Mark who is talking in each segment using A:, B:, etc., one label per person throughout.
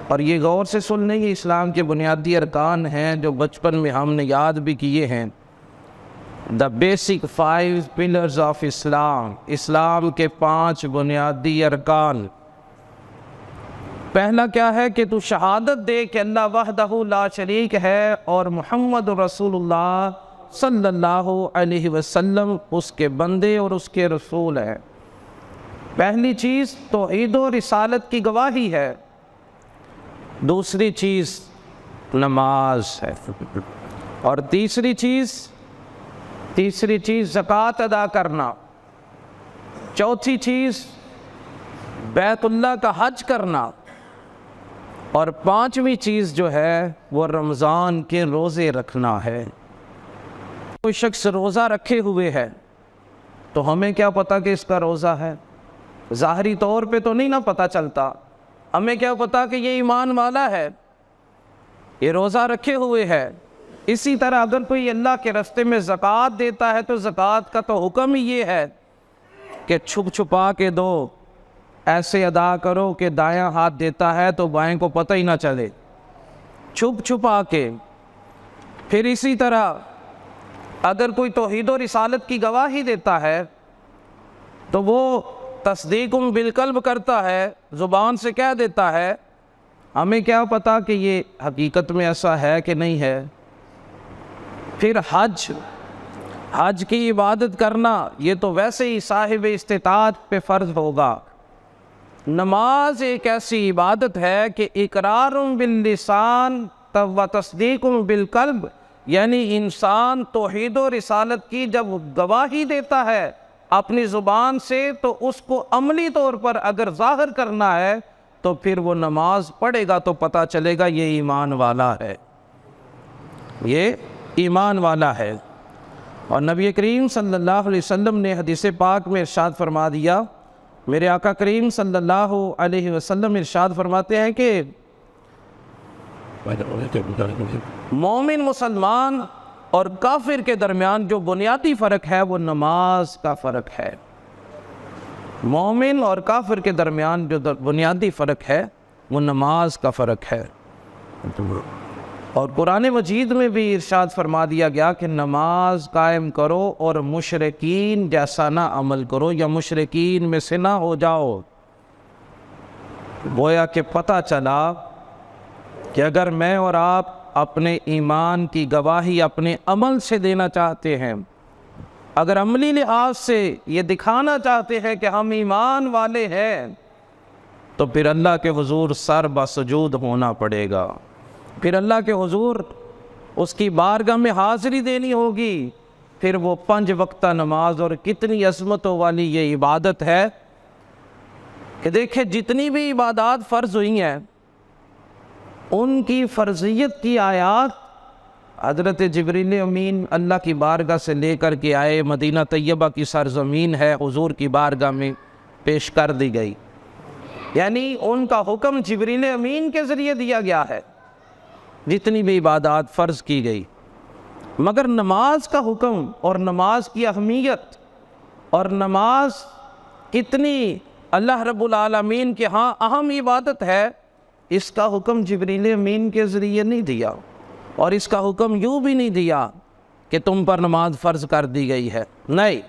A: اور یہ غور سے سن لیں، یہ اسلام کے بنیادی ارکان ہیں جو بچپن میں ہم نے یاد بھی کیے ہیں۔ دا بیسک 5 پلرز آف اسلام، اسلام کے 5 بنیادی ارکان۔ پہلا کیا ہے کہ تو شہادت دے کہ اللہ وحدہ لا شریک ہے اور محمد رسول اللہ صلی اللہ علیہ وسلم اس کے بندے اور اس کے رسول ہیں۔ پہلی چیز توحید و رسالت کی گواہی ہے، دوسری چیز نماز ہے، اور تیسری چیز زکوٰۃ ادا کرنا، چوتھی چیز بیت اللہ کا حج کرنا، اور پانچویں چیز جو ہے وہ رمضان کے روزے رکھنا ہے۔ کوئی شخص روزہ رکھے ہوئے ہے تو ہمیں کیا پتہ کہ اس کا روزہ ہے؟ ظاہری طور پہ تو نہیں نہ پتہ چلتا، ہمیں کیا پتہ کہ یہ ایمان والا ہے، یہ روزہ رکھے ہوئے ہے۔ اسی طرح اگر کوئی اللہ کے راستے میں زکوٰۃ دیتا ہے تو زکوٰۃ کا تو حکم ہی یہ ہے کہ چھپ چھپا کے دو، ایسے ادا کرو کہ دایاں ہاتھ دیتا ہے تو بائیں کو پتہ ہی نہ چلے، چھپ چھپا کے۔ پھر اسی طرح اگر کوئی توحید و رسالت کی گواہی دیتا ہے تو وہ تصدیق بالقلب کرتا ہے، زبان سے کہہ دیتا ہے، ہمیں کیا پتہ کہ یہ حقیقت میں ایسا ہے کہ نہیں ہے۔ پھر حج کی عبادت کرنا یہ تو ویسے ہی صاحب استطاعت پہ فرض ہوگا۔ نماز ایک ایسی عبادت ہے کہ اقرار باللسان و تصدیق بالقلب، یعنی انسان توحید و رسالت کی جب گواہی دیتا ہے اپنی زبان سے تو اس کو عملی طور پر اگر ظاہر کرنا ہے تو پھر وہ نماز پڑھے گا تو پتہ چلے گا یہ ایمان والا ہے، یہ ایمان والا ہے۔ اور نبی کریم صلی اللہ علیہ وسلم نے حدیث پاک میں ارشاد فرما دیا، میرے آقا کریم صلی اللہ علیہ وسلم ارشاد فرماتے ہیں کہ مومن مسلمان اور کافر کے درمیان جو بنیادی فرق ہے وہ نماز کا فرق ہے۔ مومن اور کافر کے درمیان جو بنیادی فرق ہے وہ نماز کا فرق ہے۔ اور قرآن مجید میں بھی ارشاد فرما دیا گیا کہ نماز قائم کرو اور مشرکین جیسا نہ عمل کرو یا مشرکین میں سے نہ ہو جاؤ۔ گویا کہ پتہ چلا کہ اگر میں اور آپ اپنے ایمان کی گواہی اپنے عمل سے دینا چاہتے ہیں، اگر عملی لحاظ سے یہ دکھانا چاہتے ہیں کہ ہم ایمان والے ہیں، تو پھر اللہ کے حضور سر بسجود ہونا پڑے گا، پھر اللہ کے حضور اس کی بارگاہ میں حاضری دینی ہوگی، پھر وہ 5 وقتہ نماز، اور کتنی عظمتوں والی یہ عبادت ہے کہ دیکھیں جتنی بھی عبادات فرض ہوئی ہیں ان کی فرضیت کی آیات حضرت جبریل امین اللہ کی بارگاہ سے لے کر کے آئے، مدینہ طیبہ کی سرزمین ہے، حضور کی بارگاہ میں پیش کر دی گئی، یعنی ان کا حکم جبریل امین کے ذریعے دیا گیا ہے جتنی بھی عبادات فرض کی گئی۔ مگر نماز کا حکم اور نماز کی اہمیت اور نماز کتنی اللہ رب العالمین کے ہاں اہم عبادت ہے، اس کا حکم جبریل امین کے ذریعے نہیں دیا، اور اس کا حکم یوں بھی نہیں دیا کہ تم پر نماز فرض کر دی گئی ہے، نہیں،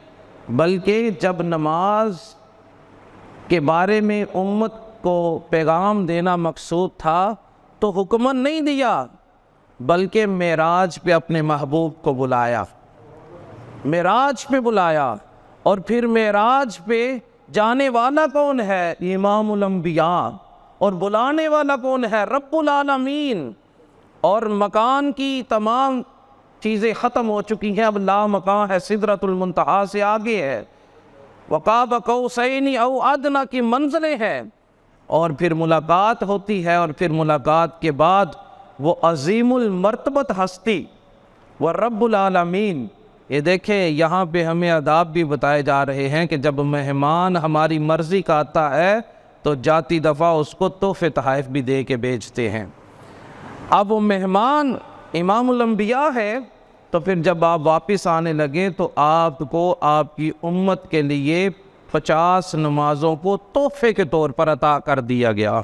A: بلکہ جب نماز کے بارے میں امت کو پیغام دینا مقصود تھا تو حکمن نہیں دیا، بلکہ معراج پہ اپنے محبوب کو بلایا، معراج پہ بلایا، اور پھر معراج پہ جانے والا کون ہے؟ امام الانبیاء، اور بلانے والا کون ہے؟ رب العالمین۔ اور مکان کی تمام چیزیں ختم ہو چکی ہیں، اب لا مکان ہے، سدرۃ المنتہا سے آگے ہے، وقاب قوسین او ادنی کی منزلیں ہیں، اور پھر ملاقات ہوتی ہے، اور پھر ملاقات کے بعد وہ عظیم المرتبت ہستی وہ رب العالمین۔ یہ دیکھیں یہاں پہ ہمیں آداب بھی بتائے جا رہے ہیں کہ جب مہمان ہماری مرضی کا آتا ہے تو جاتی دفعہ اس کو تحفے تحائف بھی دے کے بیچتے ہیں۔ اب وہ مہمان امام الانبیاء ہے، تو پھر جب آپ واپس آنے لگے تو آپ کو آپ کی امت کے لیے 50 نمازوں کو تحفے کے طور پر عطا کر دیا گیا۔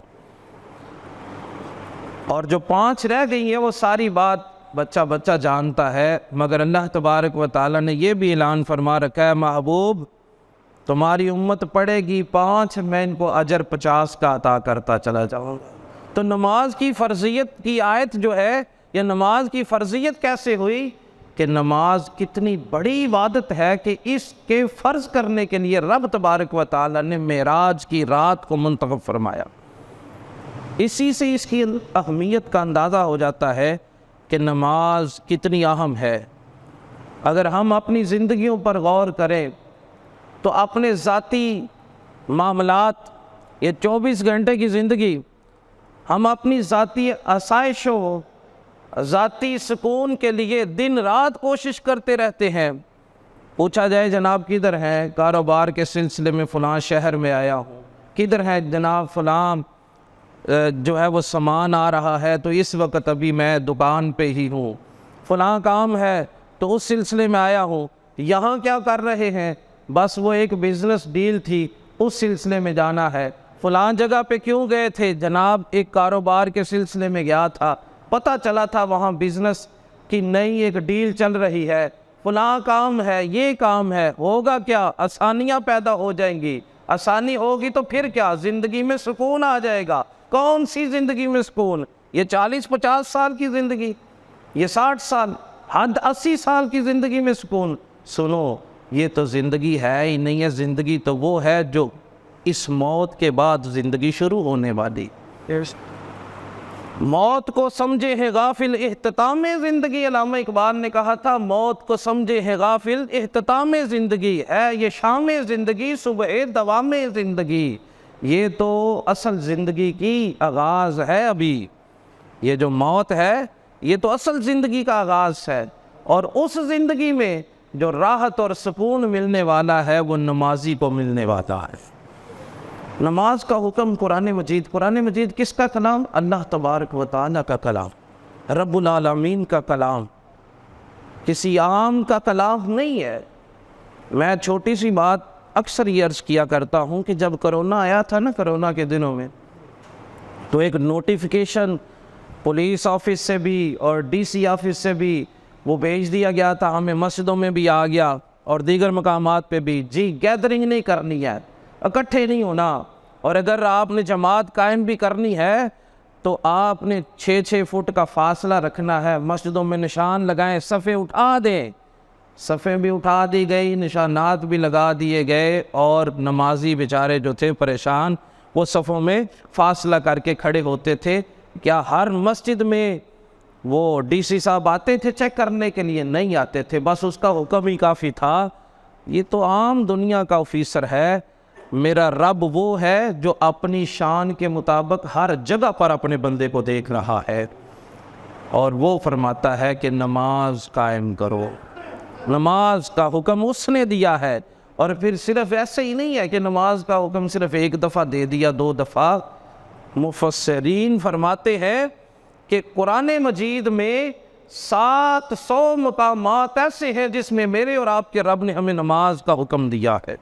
A: اور جو 5 رہ گئی ہیں وہ ساری بات بچہ بچہ جانتا ہے، مگر اللہ تبارک و تعالیٰ نے یہ بھی اعلان فرما رکھا ہے محبوب تمہاری امت پڑھے گی 5، میں ان کو اجر 50 کا عطا کرتا چلا جاؤں گا۔ تو نماز کی فرضیت کی آیت جو ہے، یا نماز کی فرضیت کیسے ہوئی کہ نماز کتنی بڑی عبادت ہے کہ اس کے فرض کرنے کے لیے رب تبارک و تعالیٰ نے معراج کی رات کو منتخب فرمایا۔ اسی سے اس کی اہمیت کا اندازہ ہو جاتا ہے کہ نماز کتنی اہم ہے۔ اگر ہم اپنی زندگیوں پر غور کریں تو اپنے ذاتی معاملات، یہ 24 گھنٹے کی زندگی، ہم اپنی ذاتی آسائشوں، ذاتی سکون کے لیے دن رات کوشش کرتے رہتے ہیں۔ پوچھا جائے جناب کدھر ہیں؟ کاروبار کے سلسلے میں فلاں شہر میں آیا ہوں۔ کدھر ہے جناب؟ فلاں جو ہے وہ سامان آ رہا ہے تو اس وقت ابھی میں دکان پہ ہی ہوں۔ فلاں کام ہے تو اس سلسلے میں آیا ہوں۔ یہاں کیا کر رہے ہیں؟ بس وہ ایک بزنس ڈیل تھی، اس سلسلے میں جانا ہے۔ فلاں جگہ پہ کیوں گئے تھے؟ جناب ایک کاروبار کے سلسلے میں گیا تھا، پتہ چلا تھا وہاں بزنس کی نئی ایک ڈیل چل رہی ہے۔ فلاں کام ہے، یہ کام ہے، ہوگا کیا؟ آسانیاں پیدا ہو جائیں گی۔ آسانی ہوگی تو پھر کیا؟ زندگی میں سکون آ جائے گا۔ کون سی زندگی میں سکون؟ یہ 40-50 سال کی زندگی، یہ 60 سال، حد 80 سال کی زندگی میں سکون؟ سنو، یہ تو زندگی ہے ہی نہیں ہے۔ زندگی تو وہ ہے جو اس موت کے بعد زندگی شروع ہونے والی۔ موت کو سمجھے ہے غافل اختتام زندگی، علامہ اقبال نے کہا تھا موت کو سمجھے ہے غافل اختتام زندگی ہے یہ شام زندگی صبح دوام زندگی۔ یہ تو اصل زندگی کی آغاز ہے۔ ابھی یہ جو موت ہے یہ تو اصل زندگی کا آغاز ہے، اور اس زندگی میں جو راحت اور سکون ملنے والا ہے وہ نمازی کو ملنے والا ہے۔ نماز کا حکم قرآن مجید، قرآن مجید کس کا کلام؟ اللہ تبارک و تعالیٰ کا کلام، رب العالمین کا کلام، کسی عام کا کلام نہیں ہے۔ میں چھوٹی سی بات اکثر یہ عرض کیا کرتا ہوں کہ جب کرونا آیا تھا نا، کرونا کے دنوں میں، تو ایک نوٹیفیکیشن پولیس آفس سے بھی اور ڈی سی آفس سے بھی وہ بھیج دیا گیا تھا، ہمیں مسجدوں میں بھی آ گیا اور دیگر مقامات پہ بھی، جی گیدرنگ نہیں کرنی ہے، اکٹھے نہیں ہونا، اور اگر آپ نے جماعت قائم بھی کرنی ہے تو آپ نے 6-6 فٹ کا فاصلہ رکھنا ہے، مسجدوں میں نشان لگائیں، صفیں اٹھا دیں۔ صفیں بھی اٹھا دی گئی، نشانات بھی لگا دیے گئے، اور نمازی بیچارے جو تھے پریشان، وہ صفوں میں فاصلہ کر کے کھڑے ہوتے تھے۔ کیا ہر مسجد میں وہ ڈی سی صاحب آتے تھے چیک کرنے کے لیے؟ نہیں آتے تھے، بس اس کا حکم ہی کافی تھا۔ یہ تو عام دنیا کا آفیسر ہے، میرا رب وہ ہے جو اپنی شان کے مطابق ہر جگہ پر اپنے بندے کو دیکھ رہا ہے، اور وہ فرماتا ہے کہ نماز قائم کرو۔ نماز کا حکم اس نے دیا ہے، اور پھر صرف ایسے ہی نہیں ہے کہ نماز کا حکم صرف ایک دفعہ دے دیا، 2 دفعہ۔ مفسرین فرماتے ہیں کہ قرآن مجید میں 700 مقامات ایسے ہیں جس میں میرے اور آپ کے رب نے ہمیں نماز کا حکم دیا ہے۔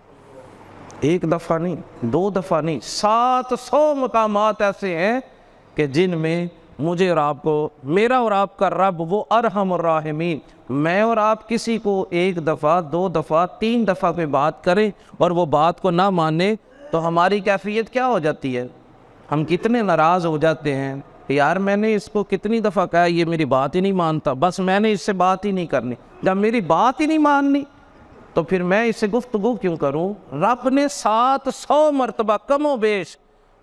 A: ایک دفعہ نہیں، 2 دفعہ نہیں، 700 مقامات ایسے ہیں کہ جن میں مجھے اور آپ کو، میرا اور آپ کا رب وہ ارحم الراحمین، میں اور آپ کسی کو 1 دفعہ 2 دفعہ 3 دفعہ پہ بات کریں اور وہ بات کو نہ مانے تو ہماری کیفیت کیا ہو جاتی ہے؟ ہم کتنے ناراض ہو جاتے ہیں کہ یار میں نے اس کو کتنی دفعہ کہا یہ میری بات ہی نہیں مانتا، بس میں نے اس سے بات ہی نہیں کرنی۔ جب میری بات ہی نہیں ماننی تو پھر میں اس سے گفتگو کیوں کروں؟ رب نے 700 مرتبہ کم و بیش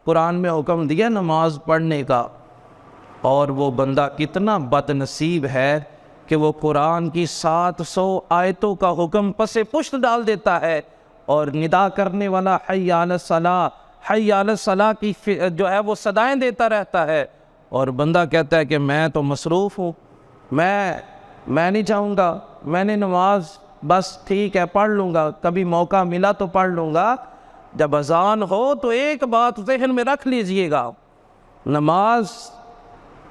A: قرآن میں حکم دیا نماز پڑھنے کا، اور وہ بندہ کتنا بد نصیب ہے کہ وہ قرآن کی 700 آیتوں کا حکم پس پشت ڈال دیتا ہے، اور ندا کرنے والا حی علی الصلاۃ، حی علی الصلاۃ کی جو ہے وہ صدائیں دیتا رہتا ہے، اور بندہ کہتا ہے کہ میں تو مصروف ہوں، میں نہیں چاہوں گا، میں نے نماز بس ٹھیک ہے پڑھ لوں گا، کبھی موقع ملا تو پڑھ لوں گا۔ جب اذان ہو تو ایک بات ذہن میں رکھ لیجئے گا، نماز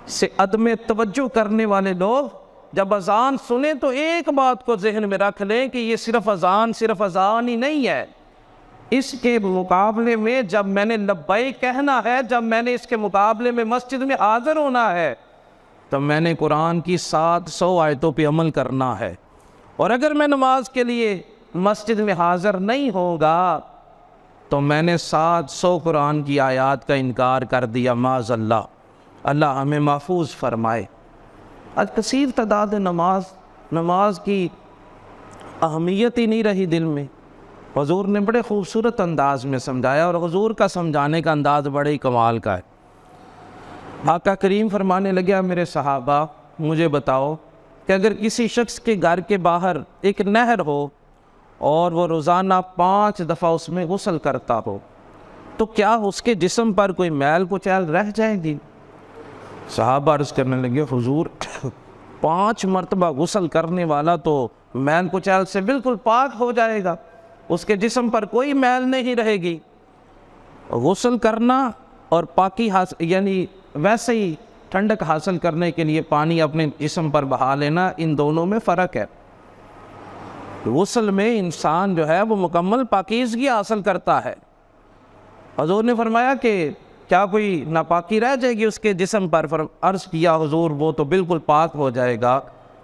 A: سے عدم توجہ کرنے والے لوگ جب اذان سنیں تو ایک بات کو ذہن میں رکھ لیں کہ یہ صرف اذان ہی نہیں ہے، اس کے مقابلے میں جب میں نے لبیک کہنا ہے، جب میں نے اس کے مقابلے میں مسجد میں حاضر ہونا ہے، تو میں نے قرآن کی 700 آیتوں پہ عمل کرنا ہے۔ اور اگر میں نماز کے لیے مسجد میں حاضر نہیں ہوگا تو میں نے 700 قرآن کی آیات کا انکار کر دیا، معاذ اللہ۔ اللہ ہمیں محفوظ فرمائے۔ آج کثیر تعداد نماز کی اہمیت ہی نہیں رہی دل میں۔ حضور نے بڑے خوبصورت انداز میں سمجھایا، اور حضور کا سمجھانے کا انداز بڑے ہی کمال کا ہے۔ آقا کریم فرمانے لگا، میرے صحابہ مجھے بتاؤ کہ اگر کسی شخص کے گھر کے باہر ایک نہر ہو اور وہ روزانہ 5 دفعہ اس میں غسل کرتا ہو تو کیا اس کے جسم پر کوئی میل کچیل رہ جائے گی؟ صحابہ عرض کرنے لگے، حضور 5 مرتبہ غسل کرنے والا تو میل کچیل سے بالکل پاک ہو جائے گا، اس کے جسم پر کوئی میل نہیں رہے گی۔ غسل کرنا اور پاکی یعنی ویسے ہی ٹھنڈک حاصل کرنے کے لیے پانی اپنے جسم پر بہا لینا، ان دونوں میں فرق ہے۔ غسل میں انسان جو ہے وہ مکمل پاکیزگی حاصل کرتا ہے۔ حضور نے فرمایا کہ کیا کوئی ناپاکی رہ جائے گی اس کے جسم پر؟ عرض کیا حضور وہ تو بالکل پاک ہو جائے گا۔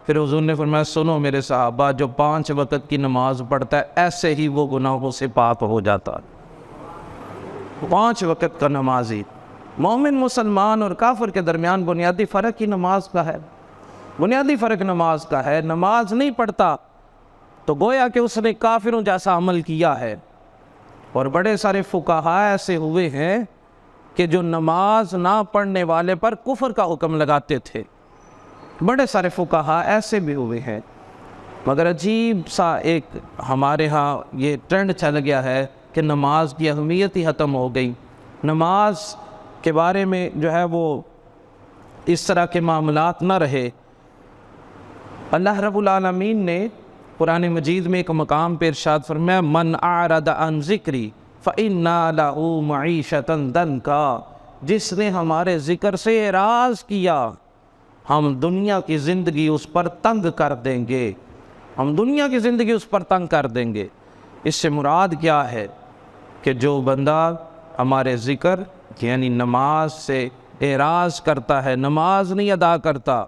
A: پھر حضور نے فرمایا، سنو میرے صحابہ، جو 5 وقت کی نماز پڑھتا ہے ایسے ہی وہ گناہوں سے پاک ہو جاتا ہے۔ 5 وقت کا نمازی۔ مومن مسلمان اور کافر کے درمیان بنیادی فرق ہی نماز کا ہے، بنیادی فرق نماز کا ہے۔ نماز نہیں پڑھتا تو گویا کہ اس نے کافروں جیسا عمل کیا ہے۔ اور بڑے سارے فقہاء ایسے ہوئے ہیں کہ جو نماز نہ پڑھنے والے پر کفر کا حکم لگاتے تھے، بڑے سارے فقہاء ایسے بھی ہوئے ہیں۔ مگر عجیب سا ایک ہمارے ہاں یہ ٹرینڈ چل گیا ہے کہ نماز کی اہمیت ہی ختم ہو گئی۔ نماز کے بارے میں جو ہے وہ اس طرح کے معاملات نہ رہے۔ اللہ رب العالمین نے قرآن مجید میں ایک مقام پہ ارشاد فرمایا، من اعرض عن ذکری فإنا لہ معیشۃ ضنکا، جس نے ہمارے ذکر سے اعراض کیا ہم دنیا کی زندگی اس پر تنگ کر دیں گے، ہم دنیا کی زندگی اس پر تنگ کر دیں گے۔ اس سے مراد کیا ہے کہ جو بندہ ہمارے ذکر یعنی نماز سے اعراض کرتا ہے، نماز نہیں ادا کرتا،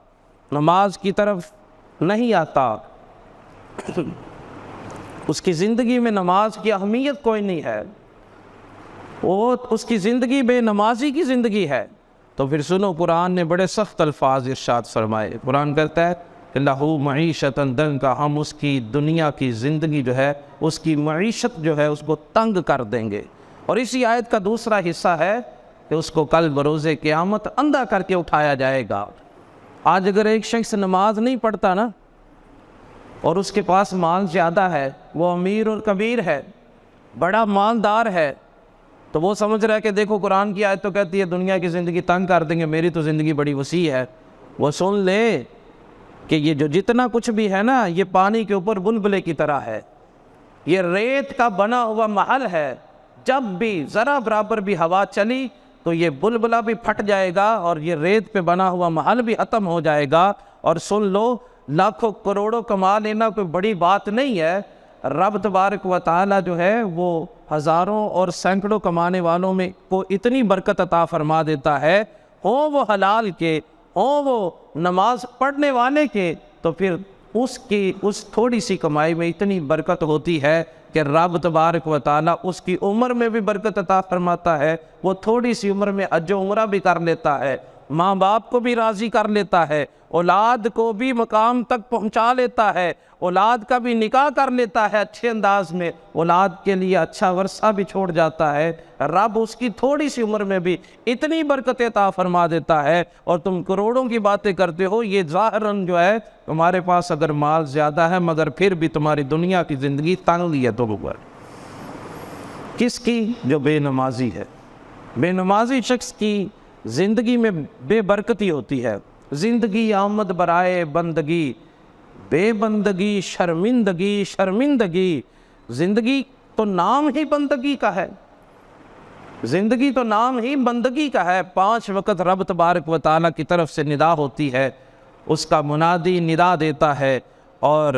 A: نماز کی طرف نہیں آتا، اس کی زندگی میں نماز کی اہمیت کوئی نہیں ہے، وہ اس کی زندگی بے نمازی کی زندگی ہے، تو پھر سنو قرآن نے بڑے سخت الفاظ ارشاد فرمائے۔ قرآن کہتا ہے کہ لہو معیشۃ ضنکا، ہم اس کی دنیا کی زندگی جو ہے، اس کی معیشت جو ہے اس کو تنگ کر دیں گے۔ اور اسی آیت کا دوسرا حصہ ہے کہ اس کو کل بروز قیامت اندھا کر کے اٹھایا جائے گا۔ آج اگر ایک شخص نماز نہیں پڑھتا نا اور اس کے پاس مال زیادہ ہے، وہ امیر اور کبیر ہے، بڑا مالدار ہے، تو وہ سمجھ رہا ہے کہ دیکھو قرآن کی آیت تو کہتی ہے دنیا کی زندگی تنگ کر دیں گے، میری تو زندگی بڑی وسیع ہے۔ وہ سن لے کہ یہ جو جتنا کچھ بھی ہے نا، یہ پانی کے اوپر بلبلے کی طرح ہے، یہ ریت کا بنا ہوا محل ہے، جب بھی ذرا برابر بھی ہوا چلی تو یہ بلبلہ بھی پھٹ جائے گا اور یہ ریت پہ بنا ہوا محل بھی ختم ہو جائے گا۔ اور سن لو، لاکھوں کروڑوں کما لینا کوئی بڑی بات نہیں ہے۔ رب تبارک و تعالی جو ہے وہ ہزاروں اور سینکڑوں کمانے والوں میں کو اتنی برکت عطا فرما دیتا ہے، ہوں وہ حلال کے، ہوں وہ نماز پڑھنے والے کے، تو پھر اس تھوڑی سی کمائی میں اتنی برکت ہوتی ہے کہ رب تبارک و تعالی اس کی عمر میں بھی برکت عطا فرماتا ہے، وہ تھوڑی سی عمر میں حج و عمرہ بھی کر لیتا ہے، ماں باپ کو بھی راضی کر لیتا ہے، اولاد کو بھی مقام تک پہنچا لیتا ہے، اولاد کا بھی نکاح کر لیتا ہے اچھے انداز میں، اولاد کے لیے اچھا ورثہ بھی چھوڑ جاتا ہے۔ رب اس کی تھوڑی سی عمر میں بھی اتنی برکت عطا فرما دیتا ہے، اور تم کروڑوں کی باتیں کرتے ہو۔ یہ ظاہراً جو ہے تمہارے پاس اگر مال زیادہ ہے، مگر پھر بھی تمہاری دنیا کی زندگی تنگ ہے تو اوپر کس کی؟ جو بے نمازی ہے۔ بے نمازی شخص کی زندگی میں بے برکتی ہوتی ہے۔ زندگی آمد برائے بندگی، بے بندگی شرمندگی، شرمندگی۔ زندگی تو نام ہی بندگی کا ہے، زندگی تو نام ہی بندگی کا ہے۔ 5 وقت رب تبارک و تعالیٰ کی طرف سے ندا ہوتی ہے، اس کا منادی ندا دیتا ہے، اور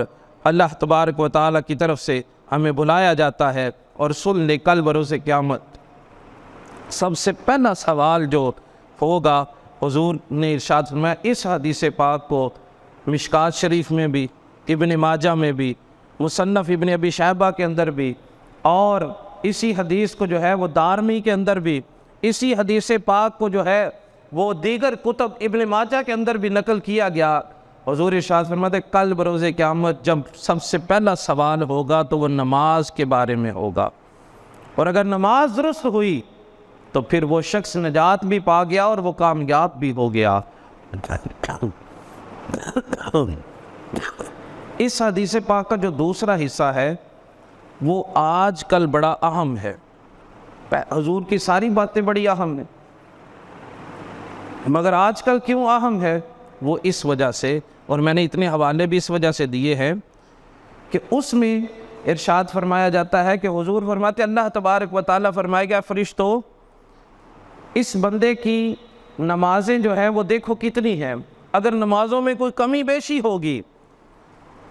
A: اللہ تبارک و تعالیٰ کی طرف سے ہمیں بلایا جاتا ہے، اور سن لے کل بروز قیامت سب سے پہلا سوال جو ہوگا، حضور نے ارشاد فرمایا اس حدیث پاک کو مشکات شریف میں بھی، ابن ماجہ میں بھی، مصنف ابن ابی شیبہ کے اندر بھی، اور اسی حدیث کو جو ہے وہ دارمی کے اندر بھی، اسی حدیث پاک کو جو ہے وہ دیگر کتب ابن ماجہ کے اندر بھی نقل کیا گیا۔ حضور ارشاد فرماتے کل بروز قیامت جب سب سے پہلا سوال ہوگا تو وہ نماز کے بارے میں ہوگا، اور اگر نماز درست ہوئی تو پھر وہ شخص نجات بھی پا گیا اور وہ کامیاب بھی ہو گیا۔ اس حدیث پاک کا جو دوسرا حصہ ہے وہ آج کل بڑا اہم ہے۔ حضور کی ساری باتیں بڑی اہم ہیں، مگر آج کل کیوں اہم ہے؟ وہ اس وجہ سے، اور میں نے اتنے حوالے بھی اس وجہ سے دیے ہیں کہ اس میں ارشاد فرمایا جاتا ہے کہ حضور فرماتے اللہ تبارک و تعالیٰ فرمائے گا فرشتوں اس بندے کی نمازیں جو ہیں وہ دیکھو کتنی ہیں، اگر نمازوں میں کوئی کمی بیشی ہوگی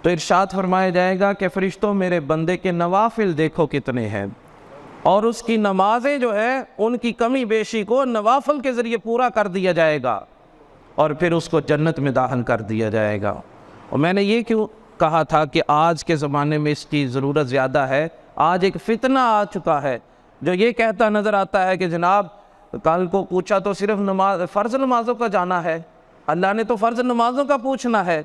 A: تو ارشاد فرمایا جائے گا کہ فرشتوں میرے بندے کے نوافل دیکھو کتنے ہیں، اور اس کی نمازیں جو ہے ان کی کمی بیشی کو نوافل کے ذریعے پورا کر دیا جائے گا، اور پھر اس کو جنت میں داخل کر دیا جائے گا۔ اور میں نے یہ کیوں کہا تھا کہ آج کے زمانے میں اس کی ضرورت زیادہ ہے۔ آج ایک فتنہ آ چکا ہے جو یہ کہتا نظر آتا ہے کہ جناب کل کو پوچھا تو صرف فرض نمازوں کا جانا ہے، اللہ نے تو فرض نمازوں کا پوچھنا ہے،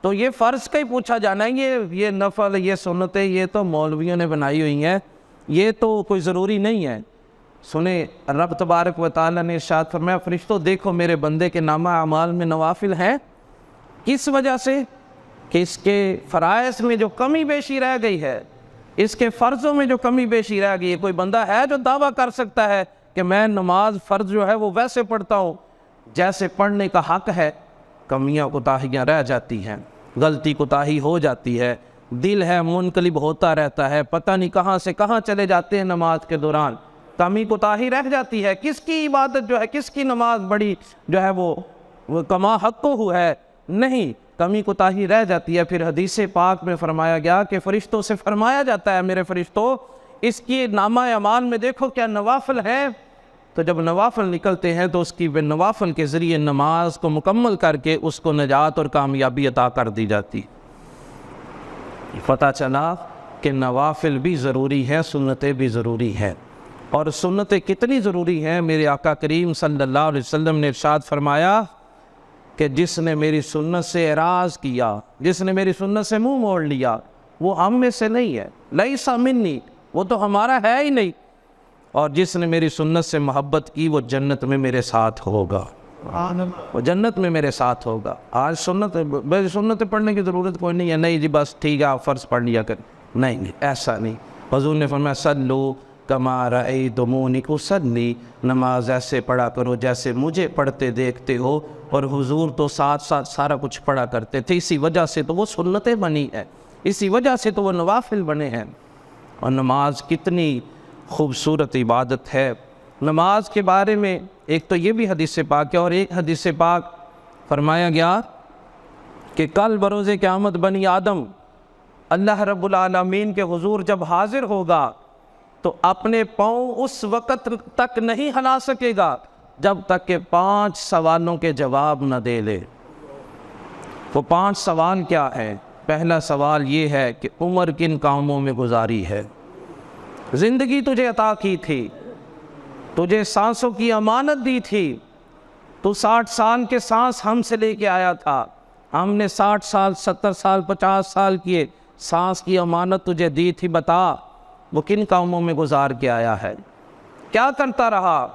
A: تو یہ فرض کا ہی پوچھا جانا ہے، یہ نفل، یہ سنتیں، یہ تو مولویوں نے بنائی ہوئی ہیں، یہ تو کوئی ضروری نہیں ہے۔ سنیں رب تبارک و تعالیٰ نے ارشاد فرمایا فرشتوں دیکھو میرے بندے کے نامہ اعمال میں نوافل ہیں، کس وجہ سے کہ اس کے فرائض میں جو کمی بیشی رہ گئی ہے، اس کے فرضوں میں جو کمی بیشی رہ گئی ہے۔ کوئی بندہ ہے جو دعویٰ کر سکتا ہے کہ میں نماز فرض جو ہے وہ ویسے پڑھتا ہوں جیسے پڑھنے کا حق ہے؟ کمیاں کوتاہیاں رہ جاتی ہیں، غلطی کوتاہی ہو جاتی ہے، دل ہے منقلب ہوتا رہتا ہے، پتہ نہیں کہاں سے کہاں چلے جاتے ہیں نماز کے دوران، کمی کوتاہی رہ جاتی ہے۔ کس کی عبادت جو ہے، کس کی نماز بڑی جو ہے وہ کما حق ہو ہے؟ نہیں، کمی کوتاہی رہ جاتی ہے۔ پھر حدیث پاک میں فرمایا گیا کہ فرشتوں سے فرمایا جاتا ہے میرے فرشتوں اس کی نامہ اعمال میں دیکھو کیا نوافل ہیں، تو جب نوافل نکلتے ہیں تو اس کی نوافل کے ذریعے نماز کو مکمل کر کے اس کو نجات اور کامیابی عطا کر دی جاتی۔ پتہ چلا کہ نوافل بھی ضروری ہے، سنتیں بھی ضروری ہیں، اور سنتیں کتنی ضروری ہیں؟ میرے آقا کریم صلی اللہ علیہ وسلم نے ارشاد فرمایا کہ جس نے میری سنت سے اعراض کیا، جس نے میری سنت سے منہ موڑ لیا، وہ ہم میں سے نہیں ہے، لیس منی، وہ تو ہمارا ہے ہی نہیں، اور جس نے میری سنت سے محبت کی وہ جنت میں میرے ساتھ ہوگا، وہ جنت میں میرے ساتھ ہوگا۔ آج سنت پڑھنے کی ضرورت کوئی نہیں ہے، نہیں جی بس ٹھیک ہے آپ فرض پڑھ لیا کر، نہیں ایسا نہیں۔ حضور نے فرمایا صلو کما رأیتمونی اصلی، نماز ایسے پڑھا کرو جیسے مجھے پڑھتے دیکھتے ہو، اور حضور تو ساتھ ساتھ سارا کچھ پڑھا کرتے تھے، اسی وجہ سے تو وہ سنتیں بنی ہیں، اسی وجہ سے تو وہ نوافل بنے ہیں۔ اور نماز کتنی خوبصورت عبادت ہے۔ نماز کے بارے میں ایک تو یہ بھی حدیث پاک ہے، اور ایک حدیث پاک فرمایا گیا کہ کل بروز قیامت بنی آدم اللہ رب العالمین کے حضور جب حاضر ہوگا تو اپنے پاؤں اس وقت تک نہیں ہلا سکے گا جب تک کہ 5 سوالوں کے جواب نہ دے لے۔ وہ 5 سوال کیا ہے؟ پہلا سوال یہ ہے کہ عمر کن کاموں میں گزاری ہے؟ زندگی تجھے عطا کی تھی، تجھے سانسوں کی امانت دی تھی، تو 60 سال کے سانس ہم سے لے کے آیا تھا، ہم نے 60 سال 70 سال 50 سال کیے، سانس کی امانت تجھے دی تھی، بتا وہ کن کاموں میں گزار کے آیا ہے؟ کیا کرتا رہا؟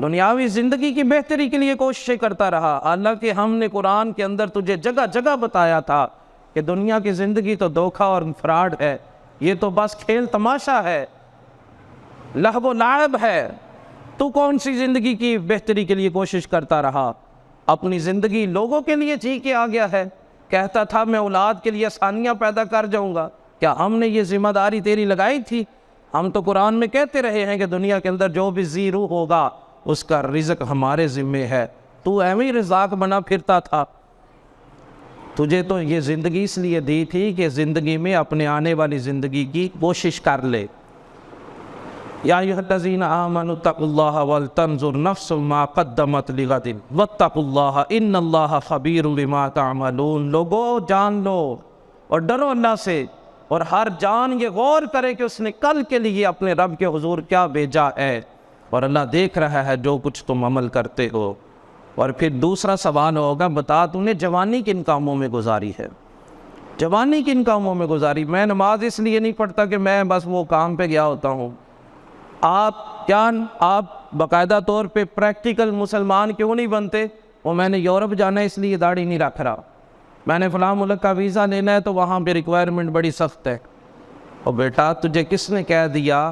A: دنیاوی زندگی کی بہتری کے لیے کوششیں کرتا رہا، حالانکہ ہم نے قرآن کے اندر تجھے جگہ جگہ بتایا تھا کہ دنیا کی زندگی تو دھوکہ اور فراڈ ہے، یہ تو بس کھیل تماشا ہے، لہو و لعب ہے۔ تو کون سی زندگی کی بہتری کے لیے کوشش کرتا رہا؟ اپنی زندگی لوگوں کے لیے جی کے آ گیا ہے، کہتا تھا میں اولاد کے لیے آسانیاں پیدا کر جاؤں گا۔ کیا ہم نے یہ ذمہ داری تیری لگائی تھی؟ ہم تو قرآن میں کہتے رہے ہیں کہ دنیا کے اندر جو بھی ذی روح ہوگا اس کا رزق ہمارے ذمے ہے، تو ایویں رزاق بنا پھرتا تھا۔ تجھے تو یہ زندگی اس لیے دی تھی کہ زندگی میں اپنے آنے والی زندگی کی کوشش کر لے، یا ایھا الذین آمنوا اتقوا اللہ ولتنظر نفس ما قدمت لغد واتقوا اللہ ان اللہ خبیر بما تعملون۔ لوگو جان لو اور ڈرو اللہ سے، اور ہر جان یہ غور کرے کہ اس نے کل کے لیے اپنے رب کے حضور کیا بھیجا ہے، اور اللہ دیکھ رہا ہے جو کچھ تم عمل کرتے ہو۔ اور پھر دوسرا سوال ہوگا، بتا تو نے جوانی کن کاموں میں گزاری ہے؟ جوانی کن کاموں میں گزاری؟ میں نماز اس لیے نہیں پڑھتا کہ میں بس وہ کام پہ گیا ہوتا ہوں۔ آپ باقاعدہ طور پہ پریکٹیکل مسلمان کیوں نہیں بنتے؟ وہ میں نے یورپ جانا ہے اس لیے داڑھی نہیں رکھ رہا، میں نے فلاں ملک کا ویزا لینا ہے تو وہاں پہ ریکوائرمنٹ بڑی سخت ہے۔ اور بیٹا تجھے کس نے کہہ دیا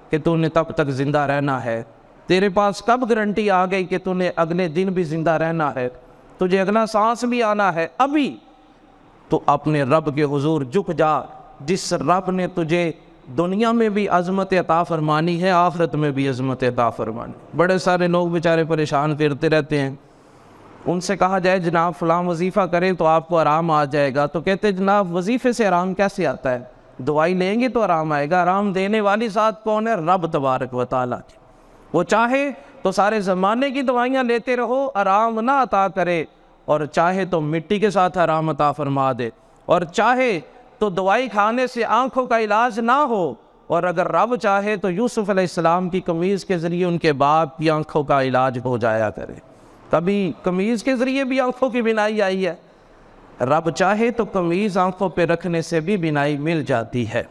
A: کہ تو نے تب تک زندہ رہنا ہے؟ تیرے پاس کب گارنٹی آ گئی کہ تو نے اگلے دن بھی زندہ رہنا ہے؟ تجھے اگلا سانس بھی آنا ہے ابھی۔ تو اپنے رب کے حضور جھک جا، جس رب نے تجھے دنیا میں بھی عظمت عطا فرمانی ہے، آخرت میں بھی عظمت عطا فرمانی۔ بڑے سارے لوگ بیچارے پریشان پھرتے رہتے ہیں، ان سے کہا جائے جناب فلاں وظیفہ کریں تو آپ کو آرام آ جائے گا، تو کہتے جناب وظیفے سے آرام کیسے آتا ہے؟ دوائی لیں گے تو آرام آئے گا۔ آرام دینے والی ذات کون ہے؟ رب تبارک و تعالیٰ کی۔ وہ چاہے تو سارے زمانے کی دوائیاں لیتے رہو، آرام نہ عطا کرے، اور چاہے تو مٹی کے ساتھ آرام عطا فرما دے، اور چاہے تو دوائی کھانے سے آنکھوں کا علاج نہ ہو، اور اگر رب چاہے تو یوسف علیہ السلام کی قمیض کے ذریعے ان کے باپ کی آنکھوں کا علاج ہو جایا کرے۔ کبھی قمیض کے ذریعے بھی آنکھوں کی بینائی آئی ہے؟ رب چاہے تو قمیض آنکھوں پہ رکھنے سے بھی بینائی مل جاتی ہے۔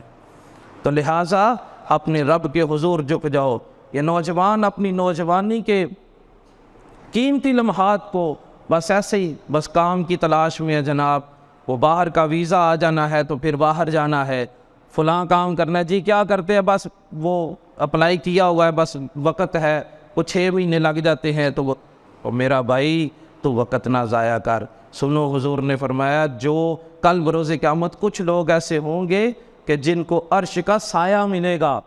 A: تو لہٰذا اپنے رب کے حضور جھک جاؤ۔ یہ نوجوان اپنی نوجوانی کے قیمتی لمحات کو بس ایسے ہی بس کام کی تلاش میں ہے جناب، وہ باہر کا ویزا آ جانا ہے تو پھر باہر جانا ہے، فلاں کام کرنا ہے، جی کیا کرتے ہیں بس وہ اپلائی کیا ہوا ہے، بس وقت ہے، وہ 6 مہینے لگ جاتے ہیں، تو وہ میرا بھائی تو وقت نہ ضائع کر۔ سنو حضور نے فرمایا جو کل بروز قیامت کچھ لوگ ایسے ہوں گے کہ جن کو عرش کا سایہ ملے گا،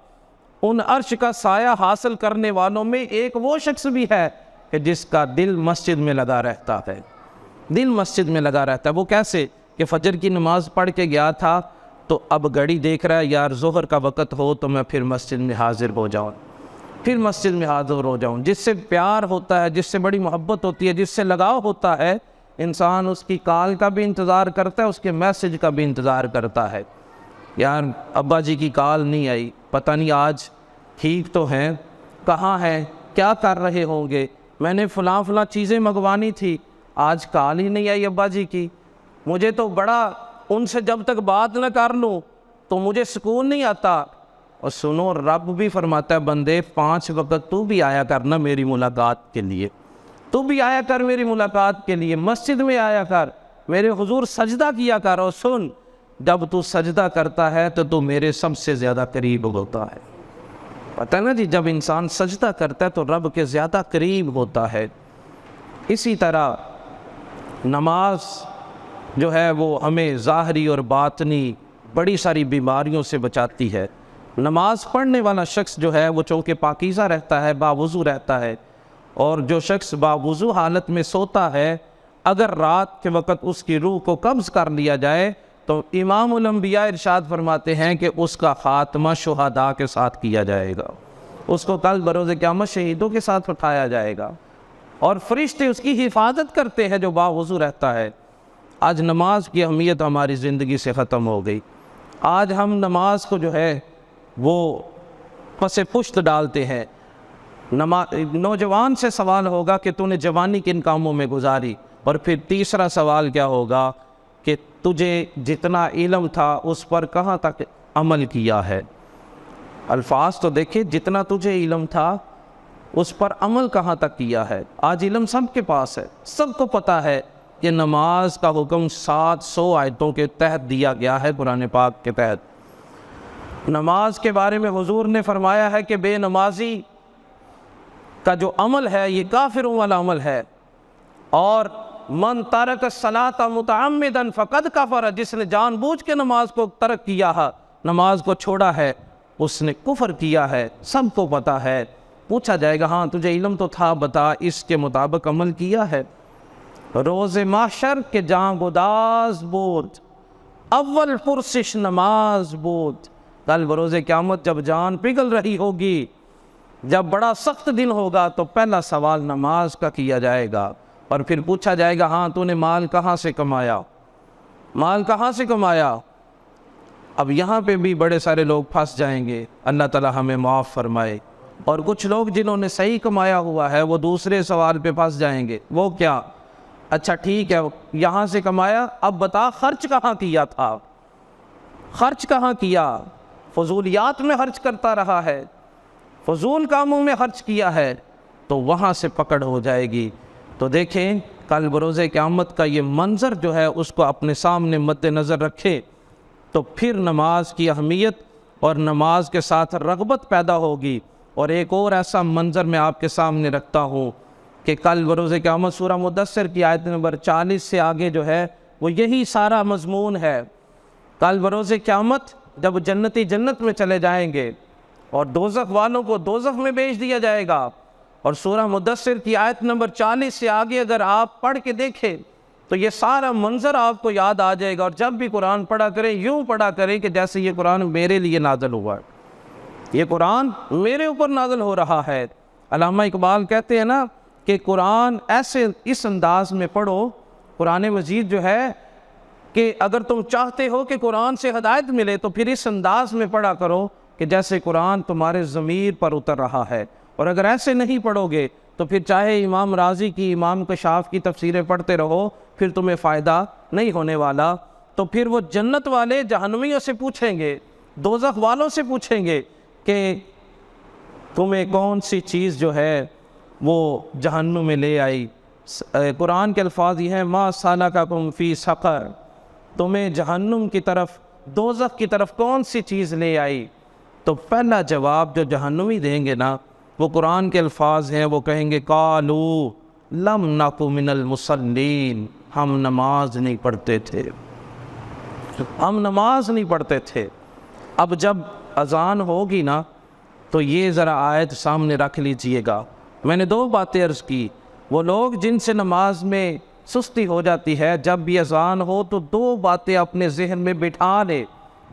A: ان عرش کا سایہ حاصل کرنے والوں میں ایک وہ شخص بھی ہے کہ جس کا دل مسجد میں لگا رہتا ہے، دل مسجد میں لگا رہتا ہے۔ وہ کیسے کہ فجر کی نماز پڑھ کے گیا تھا تو اب گھڑی دیکھ رہا ہے یار ظہر کا وقت ہو تو میں پھر مسجد میں حاضر ہو جاؤں، پھر مسجد میں حاضر ہو جاؤں۔ جس سے پیار ہوتا ہے، جس سے بڑی محبت ہوتی ہے، جس سے لگاؤ ہوتا ہے، انسان اس کی کال کا بھی انتظار کرتا ہے، اس کے میسج کا بھی انتظار کرتا ہے۔ یار ابا جی کی کال نہیں آئی، پتہ نہیں آج ٹھیک تو ہیں، کہاں ہیں، کیا کر رہے ہوں گے، میں نے فلاں چیزیں منگوانی تھی، آج کال ہی نہیں آئی ابا جی کی، مجھے تو بڑا ان سے جب تک بات نہ کر لوں تو مجھے سکون نہیں آتا۔ اور سنو رب بھی فرماتا ہے بندے 5 وقت تو بھی آیا کرنا میری ملاقات کے لیے، تو بھی آیا کر میری ملاقات کے لیے، مسجد میں آیا کر، میرے حضور سجدہ کیا کر۔ اور سن جب تو سجدہ کرتا ہے تو تو میرے سب سے زیادہ قریب ہوتا ہے۔ پتہ نا جی، جب انسان سجدہ کرتا ہے تو رب کے زیادہ قریب ہوتا ہے۔ اسی طرح نماز جو ہے وہ ہمیں ظاہری اور باطنی بڑی ساری بیماریوں سے بچاتی ہے۔ نماز پڑھنے والا شخص جو ہے وہ چونکہ پاکیزہ رہتا ہے، باوضو رہتا ہے، اور جو شخص باوضو حالت میں سوتا ہے اگر رات کے وقت اس کی روح کو قبض کر لیا جائے تو امام الانبیاء ارشاد فرماتے ہیں کہ اس کا خاتمہ شہداء کے ساتھ کیا جائے گا، اس کو کل بروز قیامت شہیدوں کے ساتھ اٹھایا جائے گا، اور فرشتے اس کی حفاظت کرتے ہیں جو باوضو رہتا ہے۔ آج نماز کی اہمیت ہماری زندگی سے ختم ہو گئی۔ آج ہم نماز کو جو ہے وہ پس پشت ڈالتے ہیں۔ نوجوان سے سوال ہوگا کہ تو نے جوانی کن کاموں میں گزاری، اور پھر تیسرا سوال کیا ہوگا کہ تجھے جتنا علم تھا اس پر کہاں تک عمل کیا ہے۔ الفاظ تو دیکھیں، جتنا تجھے علم تھا اس پر عمل کہاں تک کیا ہے۔ آج علم سب کے پاس ہے، سب کو پتہ ہے کہ نماز کا حکم 700 آیتوں کے تحت دیا گیا ہے، قرآن پاک کے تحت۔ نماز کے بارے میں حضور نے فرمایا ہے کہ بے نمازی کا جو عمل ہے یہ کافروں والا عمل ہے، اور من ترک الصلاۃ متعمدا فقد کفر، جس نے جان بوجھ کے نماز کو ترک کیا ہے، نماز کو چھوڑا ہے، اس نے کفر کیا ہے۔ سب کو پتہ ہے۔ پوچھا جائے گا ہاں تجھے علم تو تھا، بتا اس کے مطابق عمل کیا ہے؟ روز محشر کے جاں گداز بود، اول پرسش نماز بود۔ کل بروز قیامت جب جان پگھل رہی ہوگی جب بڑا سخت دن ہوگا تو پہلا سوال نماز کا کیا جائے گا، اور پھر پوچھا جائے گا ہاں تو نے مال کہاں سے کمایا، مال کہاں سے کمایا۔ اب یہاں پہ بھی بڑے سارے لوگ پھنس جائیں گے، اللہ تعالی ہمیں معاف فرمائے۔ اور کچھ لوگ جنہوں نے صحیح کمایا ہوا ہے وہ دوسرے سوال پہ پھنس جائیں گے، وہ کیا؟ اچھا ٹھیک ہے، یہاں سے کمایا، اب بتا خرچ کہاں کیا تھا، خرچ کہاں کیا؟ فضولیات میں خرچ کرتا رہا ہے، فضول کاموں میں خرچ کیا ہے، تو وہاں سے پکڑ ہو جائے گی۔ تو دیکھیں کل بروز قیامت کا یہ منظر جو ہے اس کو اپنے سامنے مد نظر رکھے تو پھر نماز کی اہمیت اور نماز کے ساتھ رغبت پیدا ہوگی۔ اور ایک اور ایسا منظر میں آپ کے سامنے رکھتا ہوں کہ کل بروز قیامت سورہ مدثر کی آیت نمبر 40 سے آگے جو ہے وہ یہی سارا مضمون ہے۔ کل بروز قیامت جب جنتی جنت میں چلے جائیں گے اور دوزخ والوں کو دوزخ میں بھیج دیا جائے گا، اور سورہ مدثر کی آیت نمبر 40 سے آگے اگر آپ پڑھ کے دیکھیں تو یہ سارا منظر آپ کو یاد آ جائے گا۔ اور جب بھی قرآن پڑھا کریں یوں پڑھا کریں کہ جیسے یہ قرآن میرے لیے نازل ہوا ہے، یہ قرآن میرے اوپر نازل ہو رہا ہے۔ علامہ اقبال کہتے ہیں نا کہ قرآن ایسے اس انداز میں پڑھو، قرآن مجید جو ہے کہ اگر تم چاہتے ہو کہ قرآن سے ہدایت ملے تو پھر اس انداز میں پڑھا کرو کہ جیسے قرآن تمہارے ضمیر پر اتر رہا ہے۔ اور اگر ایسے نہیں پڑھو گے تو پھر چاہے امام رازی کی، امام کشاف کی تفسیریں پڑھتے رہو، پھر تمہیں فائدہ نہیں ہونے والا۔ تو پھر وہ جنت والے جہنمیوں سے پوچھیں گے، دوزخ والوں سے پوچھیں گے کہ تمہیں کون سی چیز جو ہے وہ جہنم میں لے آئی۔ قرآن کے الفاظ یہ ہیں ما سلککم فی سقر، تمہیں جہنم کی طرف، دوزخ کی طرف کون سی چیز لے آئی؟ تو پہلا جواب جو جہنمی دیں گے نا وہ قرآن کے الفاظ ہیں، وہ کہیں گے قالو لم نک من المصلین، ہم نماز نہیں پڑھتے تھے، ہم نماز نہیں پڑھتے تھے۔ اب جب اذان ہوگی نا تو یہ ذرا آیت سامنے رکھ لیجئے گا۔ میں نے دو باتیں عرض کی، وہ لوگ جن سے نماز میں سستی ہو جاتی ہے، جب بھی اذان ہو تو دو باتیں اپنے ذہن میں بٹھا لے۔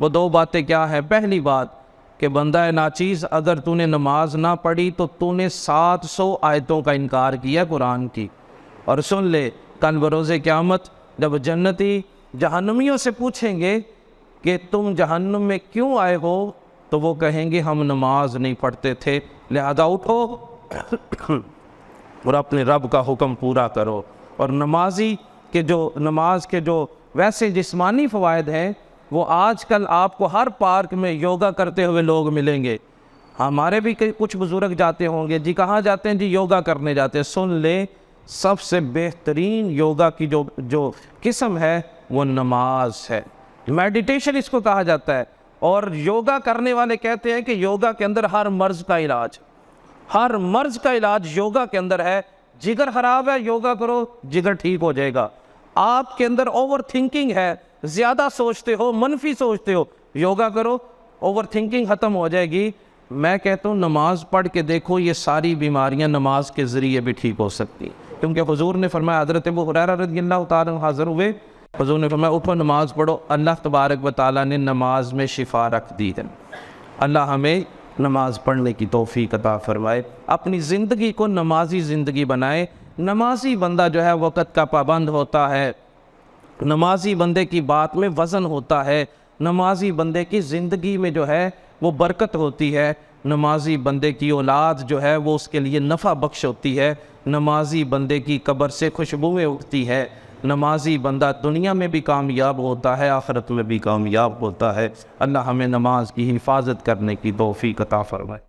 A: وہ دو باتیں کیا ہے؟ پہلی بات کہ بندہ ناچیز اگر تو نے نماز نہ پڑھی تو تو نے 700 آیتوں کا انکار کیا قرآن کی۔ اور سن لے کل بروز قیامت جب جنتی جہنمیوں سے پوچھیں گے کہ تم جہنم میں کیوں آئے ہو تو وہ کہیں گے ہم نماز نہیں پڑھتے تھے، لہذا اٹھو اور اپنے رب کا حکم پورا کرو۔ اور نماز کے جو ویسے جسمانی فوائد ہیں وہ آج کل آپ کو ہر پارک میں یوگا کرتے ہوئے لوگ ملیں گے۔ ہمارے بھی کچھ بزرگ جاتے ہوں گے، جی کہاں جاتے ہیں؟ جی یوگا کرنے جاتے ہیں۔ سن لے سب سے بہترین یوگا کی جو قسم ہے وہ نماز ہے، میڈیٹیشن اس کو کہا جاتا ہے۔ اور یوگا کرنے والے کہتے ہیں کہ یوگا کے اندر ہر مرض کا علاج، ہر مرض کا علاج یوگا کے اندر ہے۔ جگر خراب ہے یوگا کرو، جگر ٹھیک ہو جائے گا۔ آپ کے اندر اوور تھنکنگ ہے، زیادہ سوچتے ہو، منفی سوچتے ہو، یوگا کرو، اوور تھنکنگ ختم ہو جائے گی۔ میں کہتا ہوں نماز پڑھ کے دیکھو، یہ ساری بیماریاں نماز کے ذریعے بھی ٹھیک ہو سکتی، کیونکہ حضور نے فرمایا، حضرت ابو ہریرہ رضی اللہ تعالیٰ عنہ حاضر ہوئے، حضور نے فرمایا اٹھو نماز پڑھو، اللہ تبارک و تعالیٰ نے نماز میں شفا رکھ دی ہے۔ اللہ ہمیں نماز پڑھنے کی توفیق عطا فرمائے، اپنی زندگی کو نمازی زندگی بنائے۔ نمازی بندہ جو ہے وقت کا پابند ہوتا ہے، نمازی بندے کی بات میں وزن ہوتا ہے، نمازی بندے کی زندگی میں جو ہے وہ برکت ہوتی ہے، نمازی بندے کی اولاد جو ہے وہ اس کے لیے نفع بخش ہوتی ہے، نمازی بندے کی قبر سے خوشبوئیں اٹھتی ہے، نمازی بندہ دنیا میں بھی کامیاب ہوتا ہے، آخرت میں بھی کامیاب ہوتا ہے۔ اللہ ہمیں نماز کی حفاظت کرنے کی توفیق عطا فرمائے۔